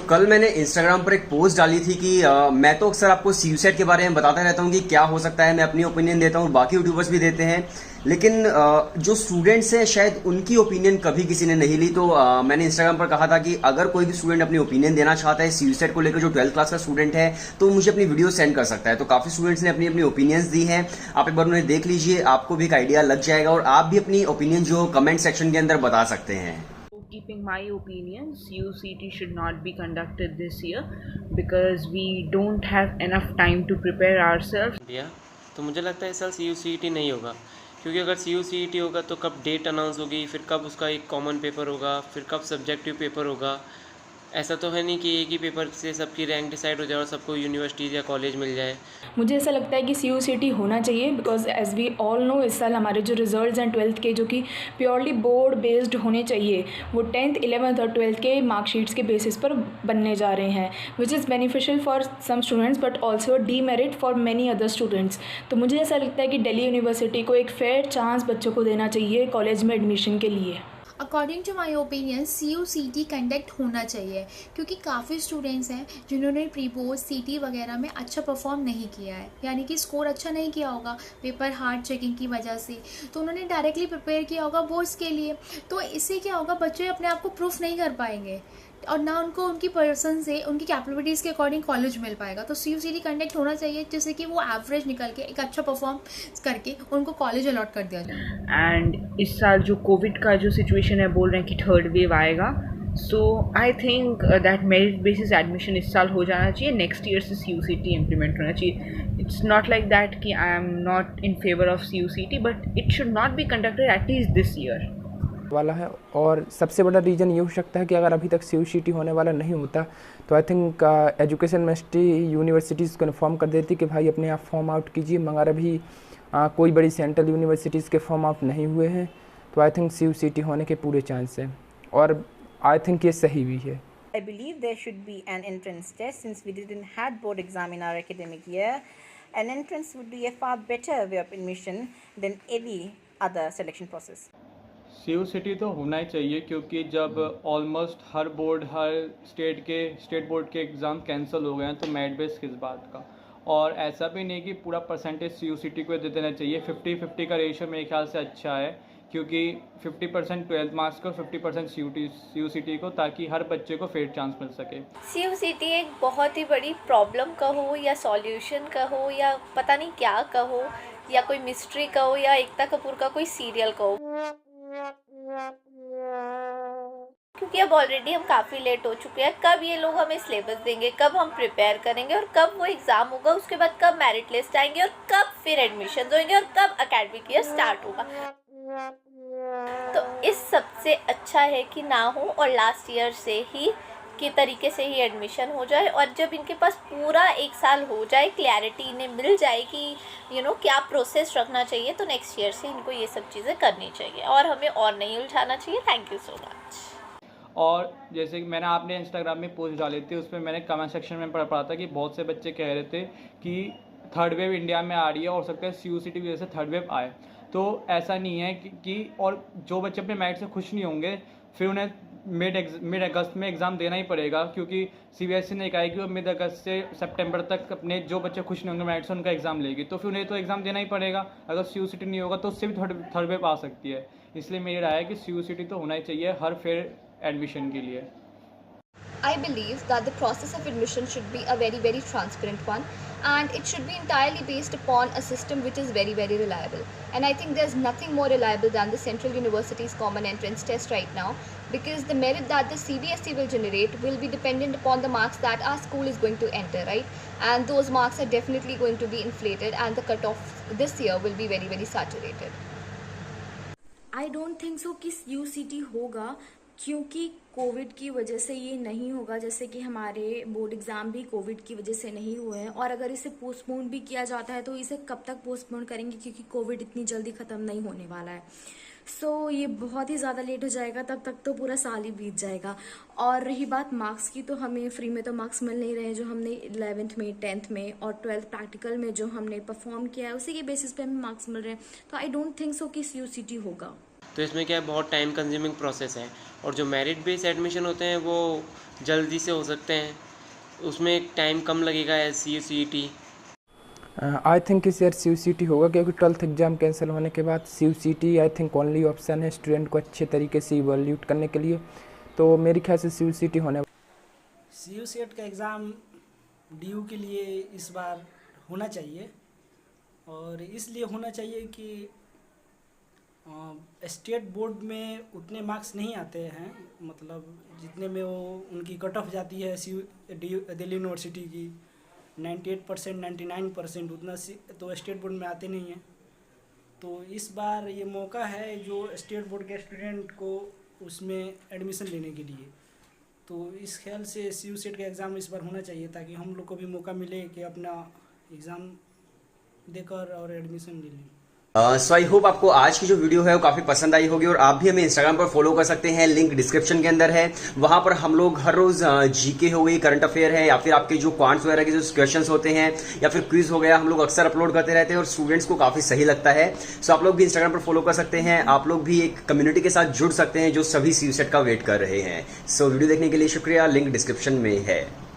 कल मैंने इंस्टाग्राम पर एक पोस्ट डाली थी कि मैं तो अक्सर आपको सीयूसेट के बारे में बताता रहता हूँ कि क्या हो सकता है, मैं अपनी ओपिनियन देता हूँ, बाकी यूट्यूबर्स भी देते हैं। लेकिन जो स्टूडेंट्स हैं शायद उनकी ओपिनियन कभी किसी ने नहीं ली। तो मैंने इंस्टाग्राम पर कहा था कि अगर कोई भी स्टूडेंट अपनी ओपिनियन देना चाहता है सीयूसेट को लेकर, जो 12th क्लास का स्टूडेंट है, तो मुझे अपनी वीडियो सेंड कर सकता है। तो काफ़ी स्टूडेंट्स ने अपनी अपनी ओपिनियंस दी हैं, आप एक बार उन्हें देख लीजिए, आपको भी एक आइडिया लग जाएगा और आप भी अपनी ओपिनियन जो कमेंट सेक्शन के अंदर बता सकते हैं। Keeping my opinion, CUCT should not be conducted this year because we don't have enough time to prepare ourselves. दिया तो मुझे लगता है इस साल CUCT नहीं होगा, क्योंकि अगर CUCT होगा तो कब डेट अनाउंस होगी, फिर कब उसका एक कॉमन पेपर होगा, फिर कब सब्जेक्टिव पेपर होगा। ऐसा तो है नहीं कि एक ही पेपर से सबकी रैंक डिसाइड हो जाए और सबको यूनिवर्सिटीज़ या कॉलेज मिल जाए। मुझे ऐसा लगता है कि CUCT होना चाहिए because as we all know इस साल हमारे जो रिजल्ट्स हैं 12th के, जो कि प्योरली बोर्ड बेस्ड होने चाहिए, वो 10th 11th और 12th के मार्कशीट्स के बेसिस पर बनने जा रहे हैं, which is beneficial for some students but also demerit for many other students. तो मुझे ऐसा लगता है कि दिल्ली यूनिवर्सिटी को एक फेयर चांस बच्चों को देना चाहिए कॉलेज में एडमिशन के लिए। According to my opinion CUCT conduct होना चाहिए, क्योंकि काफ़ी स्टूडेंट्स हैं जिन्होंने प्री बोर्ड CT वगैरह में अच्छा परफॉर्म नहीं किया है, यानी कि स्कोर अच्छा नहीं किया होगा पेपर हार्ड चेकिंग की वजह से। तो उन्होंने डायरेक्टली प्रिपेयर किया होगा बोर्ड्स के लिए, तो इससे क्या होगा, बच्चे अपने आप को प्रूफ नहीं कर पाएंगे और ना उनको उनकी पर्सन से उनकी कैपेबिलिटीज़ के अकॉर्डिंग कॉलेज मिल पाएगा। तो CUCT कंडक्ट होना चाहिए जिससे कि वो एवरेज निकल के एक अच्छा परफॉर्म करके उनको कॉलेज अलॉट कर दिया जाए। एंड इस साल जो कोविड का जो सिचुएशन है, बोल रहे हैं कि थर्ड वेव आएगा, so I think that merit basis admission इस साल हो जाना चाहिए, नेक्स्ट ईयर से CUCT इम्प्लीमेंट होना चाहिए। इट्स नॉट लाइक दैट कि I am not in favour of CUCT, but it should not be conducted at least this year वाला है। और सबसे बड़ा रीज़न ये हो सकता है कि अगर अभी तक CUCT होने वाला नहीं होता तो I think education ministry universities को इन्फॉर्म कर देती कि भाई अपने आप फॉर्म आउट कीजिए, मगर अभी कोई बड़ी सेंट्रल यूनिवर्सिटीज़ के फॉर्म आउट नहीं हुए हैं, तो आई थिंक CUCT होने के पूरे चांस हैं और आई थिंक ये सही भी है। I believe there should be an entrance test since we didn't had board exam in our academic year. An entrance would be a far better way of admission than any other selection process. CUCT तो होना ही चाहिए, क्योंकि जब almost हर board, हर state board के exam cancel हो गए हैं तो मेरिट बेस किस बात का। और ऐसा भी नहीं कि पूरा परसेंटेज CUCT को दे देना चाहिए। 50-50 का रेशियो मेरे ख्याल से अच्छा है, क्योंकि 50% 12th मार्क्स को, 50% CUCT को, ताकि हर बच्चे को फेयर चांस मिल सके। CUCT एक बहुत ही बड़ी प्रॉब्लम कहो या सॉल्यूशन कहो या पता नहीं क्या कहो, या कोई मिस्ट्री कहो या एकता कपूर का कोई सीरियल कहो, क्योंकि अब ऑलरेडी हम काफ़ी लेट हो चुके हैं। कब ये लोग हमें सिलेबस देंगे, कब हम प्रिपेयर करेंगे और कब वो एग्ज़ाम होगा, उसके बाद कब मेरिट लिस्ट आएंगे और कब फिर एडमिशन होंगे और कब एकेडमिक ईयर स्टार्ट होगा। तो इस सबसे अच्छा है कि ना हो और लास्ट ईयर से ही के तरीके से ही एडमिशन हो जाए, और जब इनके पास पूरा एक साल हो जाए, क्लैरिटी इन्हें मिल जाए कि क्या प्रोसेस रखना चाहिए, तो नेक्स्ट ईयर से इनको ये सब चीज़ें करनी चाहिए और हमें और नहीं उलझाना चाहिए। Thank you so much. और जैसे कि मैंने आपने इंस्टाग्राम में पोस्ट डाली थी, उसमें मैंने कमेंट सेक्शन में पढ़ पड़ा था कि बहुत से बच्चे कह रहे थे कि थर्ड वेव इंडिया में आ रही है और हो सकता है CUCT की वजह से थर्ड वेव आए। तो ऐसा नहीं है कि और जो बच्चे अपने मेरिट से खुश नहीं होंगे फिर उन्हें मिड अगस्त में एग्ज़ाम देना ही पड़ेगा, क्योंकि CBSE ने कहा है कि वो मिड अगस्त से सितंबर तक अपने जो बच्चे खुश नहीं होंगे मेरिट से उनका एग्ज़ाम लेगी, तो फिर उन्हें तो एग्ज़ाम देना ही पड़ेगा। अगर CUCT नहीं होगा तो उससे भी थर्ड वेव आ सकती है। इसलिए मेरी राय है कि CUCT तो होना ही चाहिए हर फेयर एडमिशन के लिए। I believe that the process of admission should be a very, very transparent one, and it should be entirely based upon a system which is very, very reliable. And I think there's nothing more reliable than the Central University's Common Entrance Test right now, because the merit that the CBSE will generate will be dependent upon the marks that our school is going to enter, right? And those marks are definitely going to be inflated, and the cutoff this year will be very, very saturated. I don't think so कि CUCT होगा, क्योंकि Covid की वजह से ये नहीं होगा। जैसे कि हमारे बोर्ड एग्ज़ाम भी कोविड की वजह से नहीं हुए हैं, और अगर इसे पोस्टपोन भी किया जाता है तो इसे कब तक पोस्टपोन करेंगे, क्योंकि कोविड इतनी जल्दी ख़त्म नहीं होने वाला है। सो ये बहुत ही ज़्यादा लेट हो जाएगा, तब तक तो पूरा साल ही बीत जाएगा। और रही बात मार्क्स की, तो हमें फ्री में तो मार्क्स मिल नहीं रहे हैं। जो हमने 11th में, 10th में और 12th प्रैक्टिकल में जो हमने परफॉर्म किया है उसी के बेसिस पे हमें मार्क्स मिल रहे हैं। तो आई डोंट थिंक सो कि CUCT होगा। तो इसमें क्या है, बहुत टाइम कंज्यूमिंग प्रोसेस है। और जो मेरिट बेस्ड एडमिशन होते हैं वो जल्दी से हो सकते हैं, उसमें टाइम कम लगेगा एज CUCET। आई थिंक इस ईयर CUCET होगा, क्योंकि 12th एग्ज़ाम कैंसिल होने के बाद CUCET I think only option है स्टूडेंट को अच्छे तरीके से इवैल्यूएट करने के लिए। तो मेरे ख्याल से CUCET होने CUCET का एग्ज़ाम DU के लिए इस बार होना चाहिए, और इसलिए होना चाहिए कि स्टेट बोर्ड में उतने मार्क्स नहीं आते हैं, मतलब जितने में वो उनकी कट ऑफ जाती है दिल्ली यूनिवर्सिटी की 98% 99%, उतना तो स्टेट बोर्ड में आते नहीं हैं। तो इस बार ये मौका है जो स्टेट बोर्ड के स्टूडेंट को उसमें एडमिशन लेने के लिए। तो इस ख्याल से CUCET का एग्ज़ाम इस बार होना चाहिए, ताकि हम लोग को भी मौका मिले कि अपना एग्ज़ाम देकर और एडमिशन ले लें। सो आई होप आपको आज की जो वीडियो है वो काफी पसंद आई होगी, और आप भी हमें इंस्टाग्राम पर फॉलो कर सकते हैं, लिंक डिस्क्रिप्शन के अंदर है। वहां पर हम लोग हर रोज GK हो गई, करंट अफेयर है, या फिर आपके जो क्वांट्स वगैरह के जो क्वेश्चंस होते हैं, या फिर क्विज हो गया, हम लोग अक्सर अपलोड करते रहते हैं और स्टूडेंट्स को काफी सही लगता है। सो आप लोग भी इंस्टाग्राम पर फॉलो कर सकते हैं, आप लोग भी एक कम्युनिटी के साथ जुड़ सकते हैं जो सभी CUCET का वेट कर रहे हैं। सो वीडियो देखने के लिए शुक्रिया, लिंक डिस्क्रिप्शन में है।